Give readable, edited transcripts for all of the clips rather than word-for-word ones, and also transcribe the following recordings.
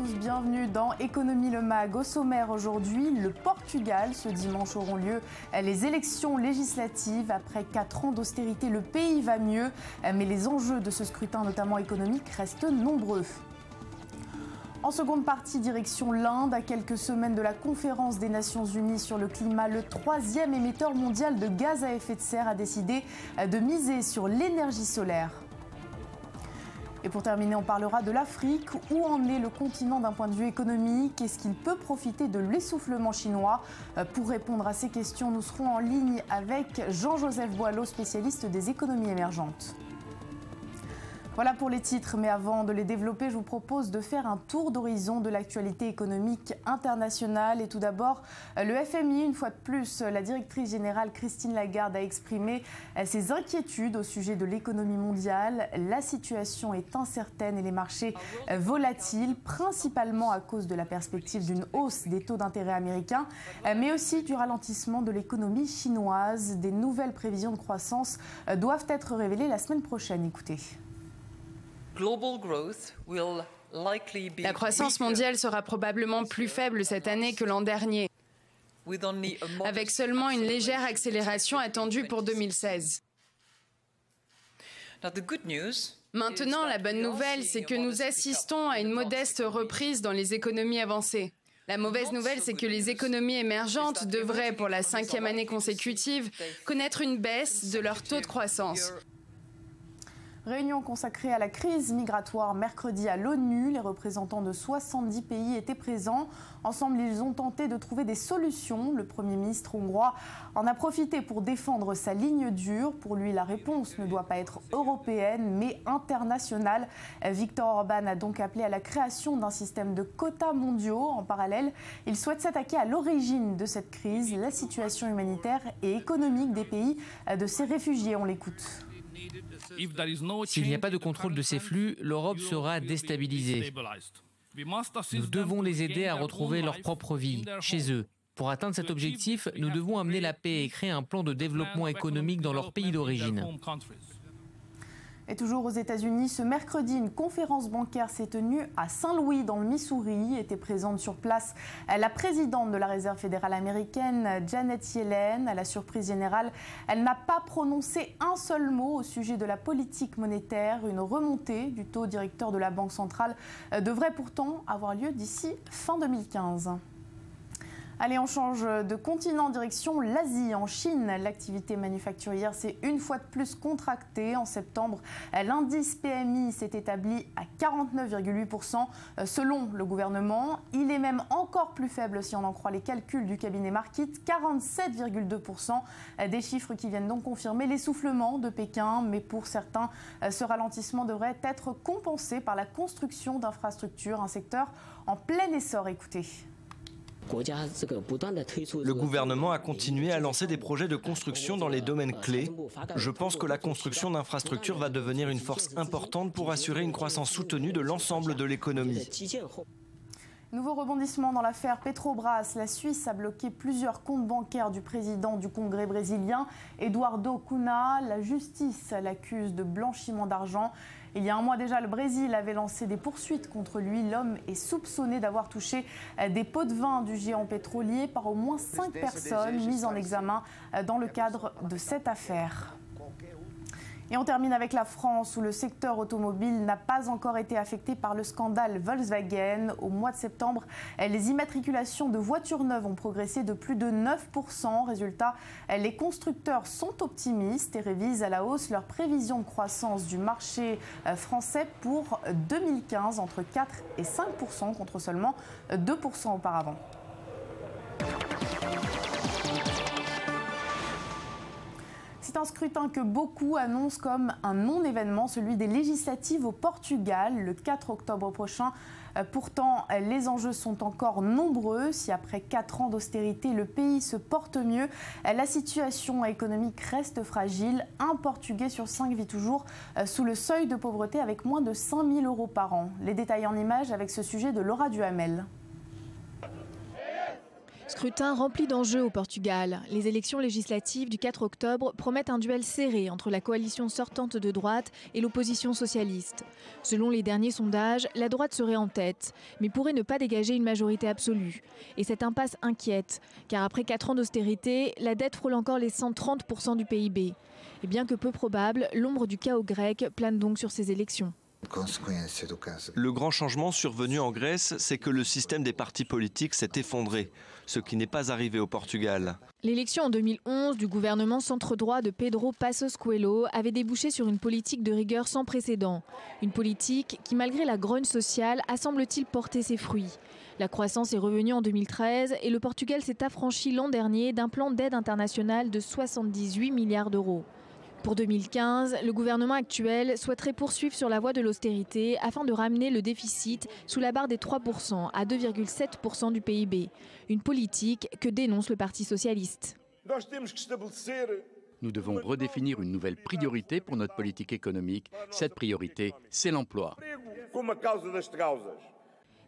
tous, bienvenue dans Économie le Mag. Au sommaire aujourd'hui, le Portugal. Ce dimanche auront lieu les élections législatives. Après 4 ans d'austérité, le pays va mieux, mais les enjeux de ce scrutin, notamment économique, restent nombreux. En seconde partie, direction l'Inde, à quelques semaines de la conférence des Nations Unies sur le climat, le 3e émetteur mondial de gaz à effet de serre a décidé de miser sur l'énergie solaire. Et pour terminer, on parlera de l'Afrique. Où en est le continent d'un point de vue économique? Est-ce qu'il peut profiter de l'essoufflement chinois? Pour répondre à ces questions, nous serons en ligne avec Jean-Joseph Boileau, spécialiste des économies émergentes. Voilà pour les titres, mais avant de les développer, je vous propose de faire un tour d'horizon de l'actualité économique internationale. Et tout d'abord, le FMI, une fois de plus, la directrice générale Christine Lagarde a exprimé ses inquiétudes au sujet de l'économie mondiale. La situation est incertaine et les marchés volatiles, principalement à cause de la perspective d'une hausse des taux d'intérêt américains, mais aussi du ralentissement de l'économie chinoise. Des nouvelles prévisions de croissance doivent être révélées la semaine prochaine. Écoutez. La croissance mondiale sera probablement plus faible cette année que l'an dernier, avec seulement une légère accélération attendue pour 2016. Maintenant, la bonne nouvelle, c'est que nous assistons à une modeste reprise dans les économies avancées. La mauvaise nouvelle, c'est que les économies émergentes devraient, pour la 5e année consécutive, connaître une baisse de leur taux de croissance. Réunion consacrée à la crise migratoire mercredi à l'ONU. Les représentants de 70 pays étaient présents. Ensemble, ils ont tenté de trouver des solutions. Le Premier ministre hongrois en a profité pour défendre sa ligne dure. Pour lui, la réponse ne doit pas être européenne, mais internationale. Viktor Orban a donc appelé à la création d'un système de quotas mondiaux. En parallèle, il souhaite s'attaquer à l'origine de cette crise, la situation humanitaire et économique des pays de ces réfugiés. On l'écoute. S'il n'y a pas de contrôle de ces flux, l'Europe sera déstabilisée. Nous devons les aider à retrouver leur propre vie, chez eux. Pour atteindre cet objectif, nous devons amener la paix et créer un plan de développement économique dans leur pays d'origine. Et toujours aux États-Unis, ce mercredi, une conférence bancaire s'est tenue à Saint-Louis, dans le Missouri. Était présente sur place la présidente de la Réserve fédérale américaine, Janet Yellen. À la surprise générale, elle n'a pas prononcé un seul mot au sujet de la politique monétaire. Une remontée du taux directeur de la Banque centrale devrait pourtant avoir lieu d'ici fin 2015. Allez, on change de continent, direction l'Asie. En Chine, l'activité manufacturière s'est une fois de plus contractée. En septembre, l'indice PMI s'est établi à 49,8% selon le gouvernement. Il est même encore plus faible si on en croit les calculs du cabinet Markit, 47,2%. Des chiffres qui viennent donc confirmer l'essoufflement de Pékin. Mais pour certains, ce ralentissement devrait être compensé par la construction d'infrastructures, un secteur en plein essor. Écoutez. Le gouvernement a continué à lancer des projets de construction dans les domaines clés. Je pense que la construction d'infrastructures va devenir une force importante pour assurer une croissance soutenue de l'ensemble de l'économie. Nouveau rebondissement dans l'affaire Petrobras. La Suisse a bloqué plusieurs comptes bancaires du président du Congrès brésilien, Eduardo Cunha. La justice l'accuse de blanchiment d'argent. Il y a un mois déjà, le Brésil avait lancé des poursuites contre lui. L'homme est soupçonné d'avoir touché des pots de vin du géant pétrolier par au moins 5 personnes mises en examen dans le cadre de cette affaire. Et on termine avec la France, où le secteur automobile n'a pas encore été affecté par le scandale Volkswagen. Au mois de septembre, les immatriculations de voitures neuves ont progressé de plus de 9%. Résultat, les constructeurs sont optimistes et révisent à la hausse leurs prévisions de croissance du marché français pour 2015, entre 4 et 5% contre seulement 2% auparavant. C'est un scrutin que beaucoup annoncent comme un non-événement, celui des législatives au Portugal le 4 octobre prochain. Pourtant, les enjeux sont encore nombreux. Si après 4 ans d'austérité, le pays se porte mieux, la situation économique reste fragile. Un Portugais sur 5 vit toujours sous le seuil de pauvreté avec moins de 5 000 € par an. Les détails en images avec ce sujet de Laura Duhamel. scrutin rempli d'enjeux au Portugal. Les élections législatives du 4 octobre promettent un duel serré entre la coalition sortante de droite et l'opposition socialiste. Selon les derniers sondages, la droite serait en tête, mais pourrait ne pas dégager une majorité absolue. Et cette impasse inquiète, car après 4 ans d'austérité, la dette frôle encore les 130% du PIB. Et bien que peu probable, l'ombre du chaos grec plane donc sur ces élections. Le grand changement survenu en Grèce, c'est que le système des partis politiques s'est effondré, ce qui n'est pas arrivé au Portugal. L'élection en 2011 du gouvernement centre-droit de Pedro Passos Coelho avait débouché sur une politique de rigueur sans précédent. Une politique qui, malgré la grogne sociale, a semble-t-il porté ses fruits. La croissance est revenue en 2013 et le Portugal s'est affranchi l'an dernier d'un plan d'aide internationale de 78 milliards d'euros. Pour 2015, le gouvernement actuel souhaiterait poursuivre sur la voie de l'austérité afin de ramener le déficit sous la barre des 3% à 2,7% du PIB. Une politique que dénonce le Parti socialiste. Nous devons redéfinir une nouvelle priorité pour notre politique économique. Cette priorité, c'est l'emploi.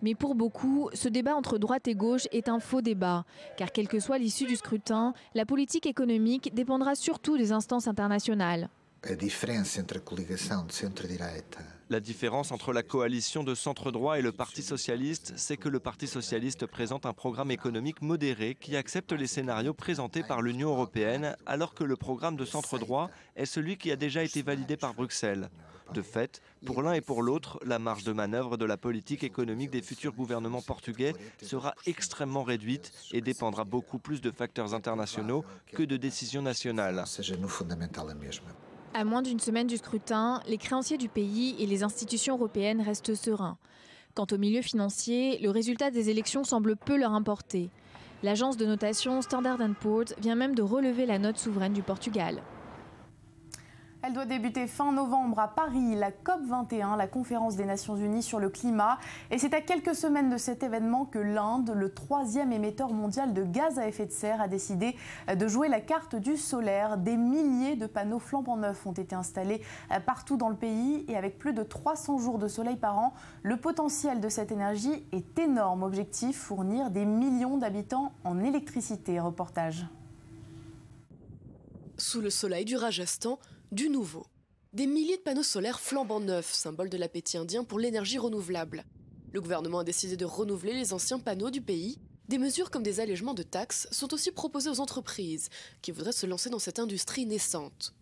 Mais pour beaucoup, ce débat entre droite et gauche est un faux débat. Car quelle que soit l'issue du scrutin, la politique économique dépendra surtout des instances internationales. La différence entre la coalition de centre-droit et le Parti socialiste, c'est que le Parti socialiste présente un programme économique modéré qui accepte les scénarios présentés par l'Union européenne, alors que le programme de centre-droit est celui qui a déjà été validé par Bruxelles. De fait, pour l'un et pour l'autre, la marge de manœuvre de la politique économique des futurs gouvernements portugais sera extrêmement réduite et dépendra beaucoup plus de facteurs internationaux que de décisions nationales. À moins d'une semaine du scrutin, les créanciers du pays et les institutions européennes restent sereins. Quant au milieu financier, le résultat des élections semble peu leur importer. L'agence de notation Standard & Poor's vient même de relever la note souveraine du Portugal. Elle doit débuter fin novembre à Paris, la COP21, la conférence des Nations Unies sur le climat. Et c'est à quelques semaines de cet événement que l'Inde, le 3e émetteur mondial de gaz à effet de serre, a décidé de jouer la carte du solaire. Des milliers de panneaux flambant neufs ont été installés partout dans le pays. Et avec plus de 300 jours de soleil par an, le potentiel de cette énergie est énorme. Objectif, fournir des millions d'habitants en électricité. Reportage. Sous le soleil du Rajasthan, du nouveau. Des milliers de panneaux solaires flambant neufs, symbole de l'appétit indien pour l'énergie renouvelable. Le gouvernement a décidé de renouveler les anciens panneaux du pays. Des mesures comme des allègements de taxes sont aussi proposées aux entreprises qui voudraient se lancer dans cette industrie naissante.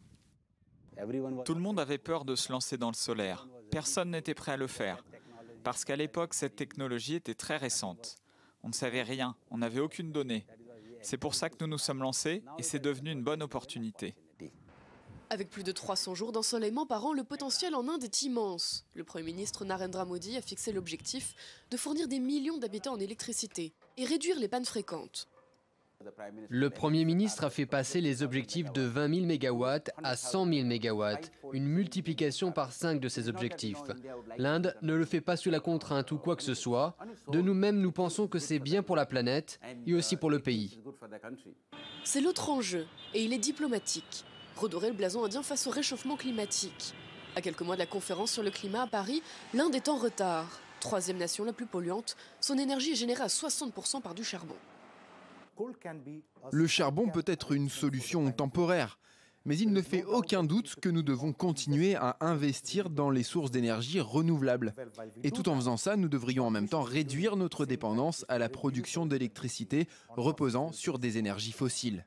Tout le monde avait peur de se lancer dans le solaire. Personne n'était prêt à le faire. Parce qu'à l'époque, cette technologie était très récente. On ne savait rien, on n'avait aucune donnée. C'est pour ça que nous nous sommes lancés et c'est devenu une bonne opportunité. Avec plus de 300 jours d'ensoleillement par an, le potentiel en Inde est immense. Le Premier ministre Narendra Modi a fixé l'objectif de fournir des millions d'habitants en électricité et réduire les pannes fréquentes. Le Premier ministre a fait passer les objectifs de 20 000 MW à 100 000 MW, une multiplication par 5 de ces objectifs. L'Inde ne le fait pas sous la contrainte ou quoi que ce soit. De nous-mêmes, nous pensons que c'est bien pour la planète et aussi pour le pays. C'est l'autre enjeu, et il est diplomatique. Redorer le blason indien face au réchauffement climatique. À quelques mois de la conférence sur le climat à Paris, l'Inde est en retard. 3e nation la plus polluante, son énergie est générée à 60% par du charbon. Le charbon peut être une solution temporaire, mais il ne fait aucun doute que nous devons continuer à investir dans les sources d'énergie renouvelables. Et tout en faisant ça, nous devrions en même temps réduire notre dépendance à la production d'électricité reposant sur des énergies fossiles.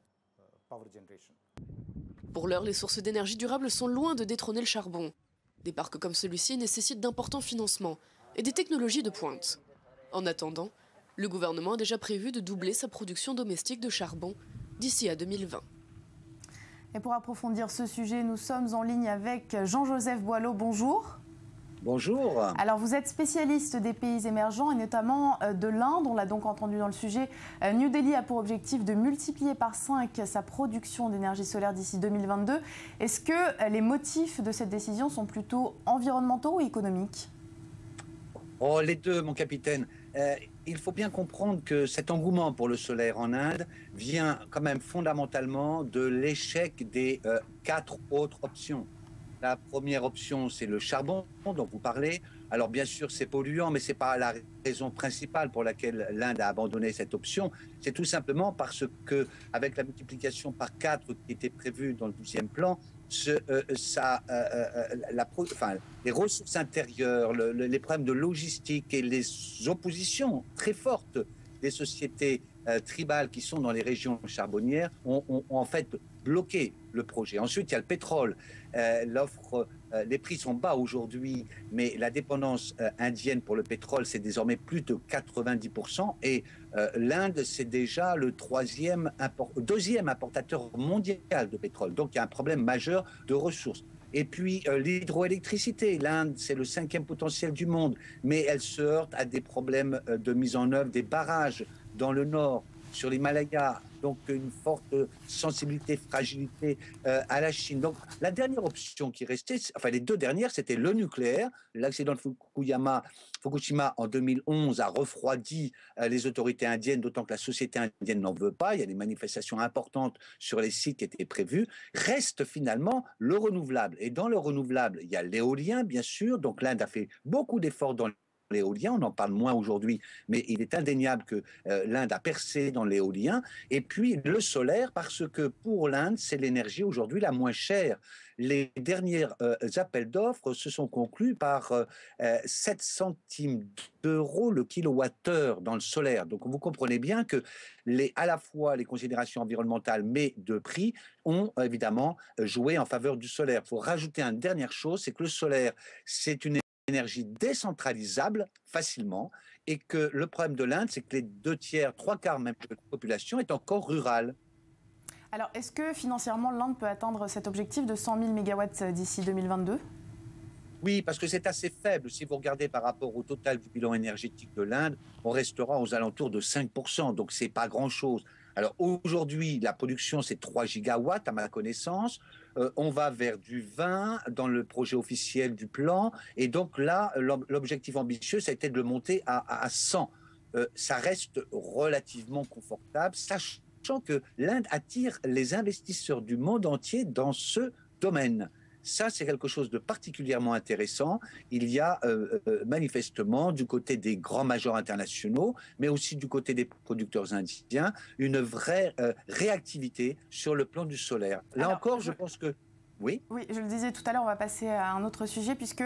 Pour l'heure, les sources d'énergie durables sont loin de détrôner le charbon. Des parcs comme celui-ci nécessitent d'importants financements et des technologies de pointe. En attendant, le gouvernement a déjà prévu de doubler sa production domestique de charbon d'ici à 2020. Et pour approfondir ce sujet, nous sommes en ligne avec Jean-Joseph Boileau. Bonjour. Bonjour. Alors vous êtes spécialiste des pays émergents et notamment de l'Inde, on l'a donc entendu dans le sujet. New Delhi a pour objectif de multiplier par 5 sa production d'énergie solaire d'ici 2022. Est-ce que les motifs de cette décision sont plutôt environnementaux ou économiques ? Oh, les deux, mon capitaine. Il faut bien comprendre que cet engouement pour le solaire en Inde vient quand même fondamentalement de l'échec des 4 autres options. La première option, c'est le charbon dont vous parlez. Alors bien sûr, c'est polluant, mais ce n'est pas la raison principale pour laquelle l'Inde a abandonné cette option. C'est tout simplement parce que, avec la multiplication par 4 qui était prévue dans le 12e plan, les ressources intérieures, les problèmes de logistique et les oppositions très fortes des sociétés tribales qui sont dans les régions charbonnières ont en fait bloqué le projet. Ensuite, il y a le pétrole. Les prix sont bas aujourd'hui, mais la dépendance indienne pour le pétrole, c'est désormais plus de 90%. Et l'Inde, c'est déjà le deuxième importateur mondial de pétrole. Donc, il y a un problème majeur de ressources. Et puis, l'hydroélectricité. L'Inde, c'est le 5e potentiel du monde, mais elle se heurte à des problèmes de mise en œuvre des barrages dans le nord, sur l'Himalaya, donc une forte sensibilité, fragilité à la Chine. Donc la dernière option qui restait, enfin les deux dernières, c'était le nucléaire. L'accident de Fukushima en 2011 a refroidi les autorités indiennes, d'autant que la société indienne n'en veut pas. Il y a des manifestations importantes sur les sites qui étaient prévues. Reste finalement le renouvelable. Et dans le renouvelable, il y a l'éolien, bien sûr. Donc l'Inde a fait beaucoup d'efforts dans l'éolien, on en parle moins aujourd'hui, mais il est indéniable que l'Inde a percé dans l'éolien. Et puis le solaire, parce que pour l'Inde, c'est l'énergie aujourd'hui la moins chère. Les derniers appels d'offres se sont conclus par 7 centimes d'euros le kilowattheure dans le solaire. Donc vous comprenez bien que à la fois les considérations environnementales, mais de prix, ont évidemment joué en faveur du solaire. Il faut rajouter une dernière chose, c'est que le solaire, c'est une énergie décentralisable facilement, et que le problème de l'Inde, c'est que les 2 tiers, 3 quarts même de la population est encore rurale. Alors, est-ce que financièrement, l'Inde peut atteindre cet objectif de 100 000 mégawatts d'ici 2022 ? Oui, parce que c'est assez faible. Si vous regardez par rapport au total du bilan énergétique de l'Inde, on restera aux alentours de 5%, donc c'est pas grand-chose. Alors aujourd'hui, la production, c'est 3 gigawatts à ma connaissance. On va vers du 20 dans le projet officiel du plan. Et donc là, l'objectif ambitieux, ça a été de le monter à 100. Ça reste relativement confortable, sachant que l'Inde attire les investisseurs du monde entier dans ce domaine. Ça, c'est quelque chose de particulièrement intéressant. Il y a manifestement, du côté des grands majors internationaux, mais aussi du côté des producteurs indiens, une vraie réactivité sur le plan du solaire. Là encore, je pense que... Oui. Oui, je le disais tout à l'heure, on va passer à un autre sujet, puisque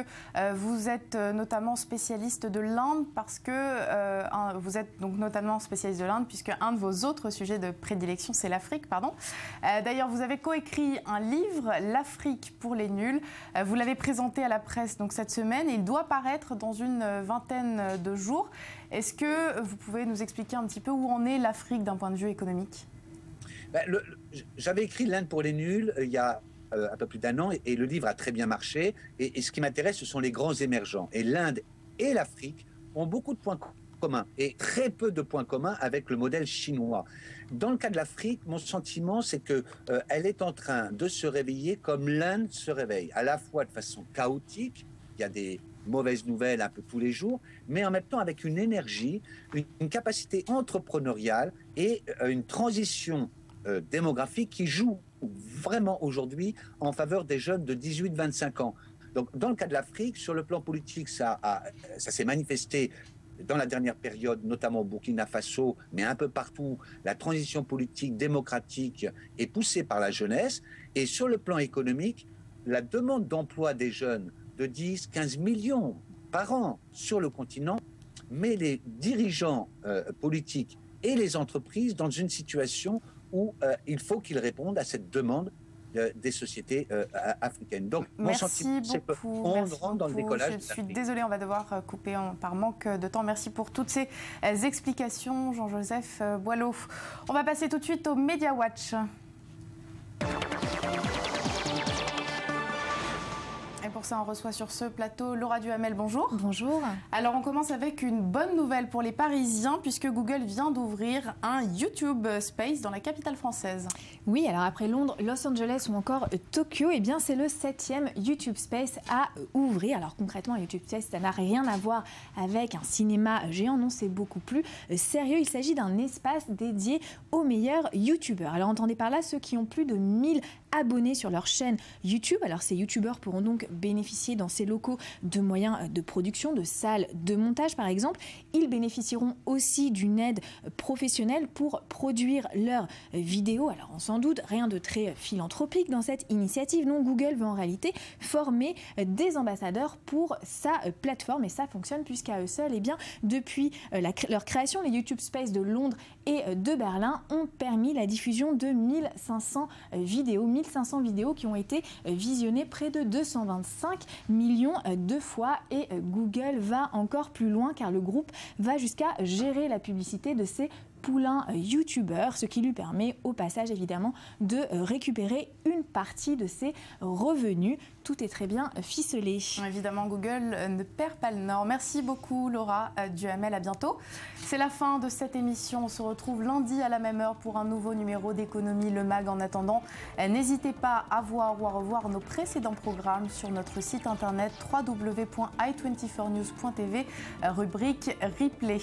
vous êtes notamment spécialiste de l'Inde, parce que vous êtes donc notamment spécialiste de l'Inde, puisque un de vos autres sujets de prédilection, c'est l'Afrique, pardon. D'ailleurs, vous avez coécrit un livre, L'Afrique pour les nuls. Vous l'avez présenté à la presse donc cette semaine. Il doit paraître dans une vingtaine de jours. Est-ce que vous pouvez nous expliquer un petit peu où en est l'Afrique d'un point de vue économique ? J'avais écrit L'Inde pour les nuls il y a un peu plus d'1 an, et le livre a très bien marché. Et ce qui m'intéresse, ce sont les grands émergents. Et l'Inde et l'Afrique ont beaucoup de points communs, et très peu de points communs avec le modèle chinois. Dans le cas de l'Afrique, mon sentiment, c'est qu'elle est en train de se réveiller comme l'Inde se réveille, à la fois de façon chaotique, il y a des mauvaises nouvelles un peu tous les jours, mais en même temps avec une énergie, une capacité entrepreneuriale et une transition démographique qui joue vraiment aujourd'hui en faveur des jeunes de 18-25 ans. Donc, dans le cas de l'Afrique, sur le plan politique, ça s'est manifesté dans la dernière période, notamment au Burkina Faso, mais un peu partout. La transition politique démocratique est poussée par la jeunesse. Et sur le plan économique, la demande d'emploi des jeunes de 10-15 millions par an sur le continent met les dirigeants politiques et les entreprises dans une situation où il faut qu'ils répondent à cette demande des sociétés africaines. Donc, mon sentiment, c'est qu'on rentre dans le décollage. Je suis désolée, on va devoir couper par manque de temps. Merci pour toutes ces explications, Jean-Joseph Boileau. On va passer tout de suite au Media Watch. Et pour ça, on reçoit sur ce plateau Laura Duhamel. Bonjour. Bonjour. Alors, on commence avec une bonne nouvelle pour les Parisiens, puisque Google vient d'ouvrir un YouTube Space dans la capitale française. Oui, alors après Londres, Los Angeles ou encore Tokyo, eh bien c'est le 7e YouTube Space à ouvrir. Alors concrètement, un YouTube Space, ça n'a rien à voir avec un cinéma géant, non, c'est beaucoup plus sérieux. Il s'agit d'un espace dédié aux meilleurs YouTubeurs. Alors entendez par là ceux qui ont plus de 1000 abonnés sur leur chaîne YouTube. Alors ces YouTubeurs pourront donc bénéficier dans ces locaux de moyens de production, de salles de montage par exemple. Ils bénéficieront aussi d'une aide professionnelle pour produire leurs vidéos. Alors on s'en doute, rien de très philanthropique dans cette initiative. Non, Google veut en réalité former des ambassadeurs pour sa plateforme et ça fonctionne puisqu'à eux seuls, eh bien, depuis leur création, les YouTube Space de Londres et de Berlin ont permis la diffusion de 1500 vidéos qui ont été visionnées près de 225 millions de fois et Google va encore plus loin car le groupe va jusqu'à gérer la publicité de ses poulain youtubeur, ce qui lui permet au passage évidemment de récupérer une partie de ses revenus. Tout est très bien ficelé. Évidemment, Google ne perd pas le nord. Merci beaucoup Laura Duhamel, à bientôt. C'est la fin de cette émission. On se retrouve lundi à la même heure pour un nouveau numéro d'Économie Le Mag. En attendant, n'hésitez pas à voir ou à revoir nos précédents programmes sur notre site internet www.i24news.tv, rubrique replay.